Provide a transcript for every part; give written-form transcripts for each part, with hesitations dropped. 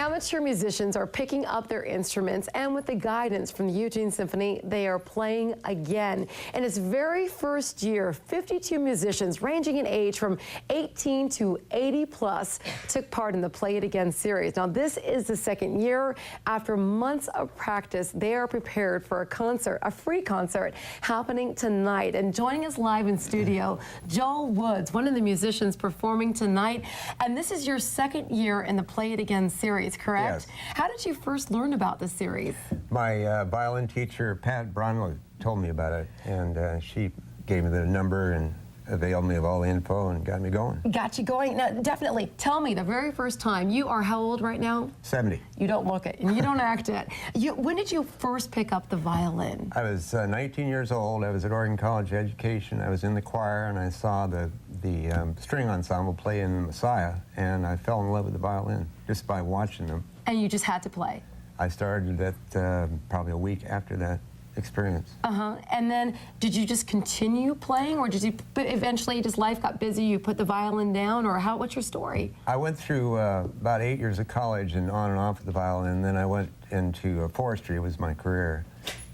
Amateur musicians are picking up their instruments, and with the guidance from the Eugene Symphony, they are playing again. In its very first year, 52 musicians ranging in age from 18 to 80 plus took part in the Play It Again series. Now, this is the second year. After months of practice, they are prepared for a concert, a free concert, happening tonight. And joining us live in studio, Joel Woods, one of the musicians performing tonight. And this is your second year in the Play It Again series, correct? Yes. How did you first learn about this series? My violin teacher, Pat Bronwell, told me about it, and she gave me the number and availed me of all the info and got me going. Got you going. Now, definitely, tell me the very first time. You are how old right now? 70. You don't look it, and you don't act it. When did you first pick up the violin? I was 19 years old. I was at Oregon College Education. I was in the choir, and I saw the string ensemble play in The Messiah, and I fell in love with the violin just by watching them. And you just had to play? I started that probably a week after that experience. And then did you just continue playing, or did you eventually just life got busy, you put the violin down, or what's your story? I went through about 8 years of college and on and off with the violin, and then I went into forestry. It was my career.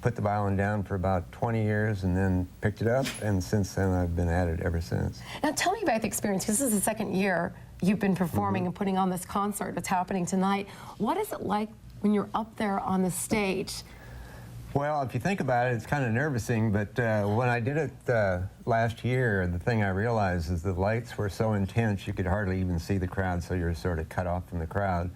Put the violin down for about 20 years and then picked it up, and since then I've been at it ever since. Now tell me about the experience, because this is the second year you've been performing and putting on this concert that's happening tonight. What is it like when you're up there on the stage? Well, if you think about it, it's kind of nerve-wracking, but when I did it last year, the thing I realized is the lights were so intense you could hardly even see the crowd, so you're sort of cut off from the crowd.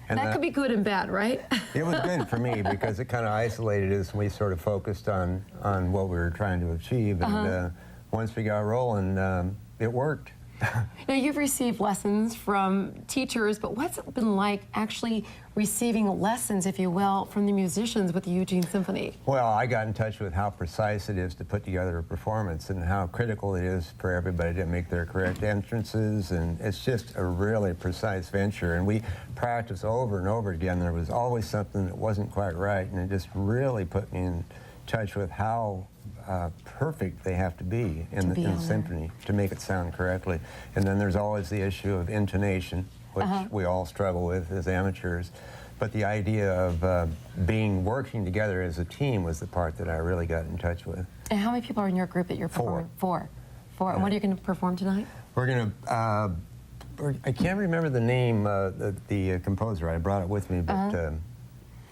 And that could be good and bad, right? It was good for me because it kind of isolated us, and we sort of focused on what we were trying to achieve, and once we got rolling, it worked. Now, you've received lessons from teachers, but what's it been like actually receiving lessons, if you will, from the musicians with the Eugene Symphony? Well, I got in touch with how precise it is to put together a performance and how critical it is for everybody to make their correct entrances, and it's just a really precise venture, and we practiced over and over again. There was always something that wasn't quite right, and it just really put me in touch with how perfect they have to be in the symphony to make it sound correctly. And then there's always the issue of intonation, which we all struggle with as amateurs. But the idea of working together as a team was the part that I really got in touch with. And how many people are in your group that you're performing? Four. And what are you going to perform tonight? We're going to, I can't remember the name, the composer. I brought it with me, but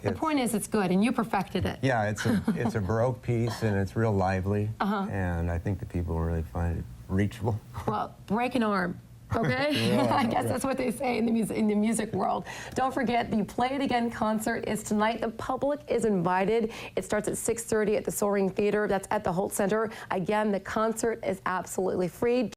the point is, it's good, and you perfected it. Yeah, it's a Baroque piece, and it's real lively, and I think the people will really find it reachable. Well, break an arm, okay? Yeah, I guess that's what they say in the music world. Don't forget, the Play It Again concert is tonight. The public is invited. It starts at 6:30 at the Soaring Theater. That's at the Holt Center. Again, the concert is absolutely free.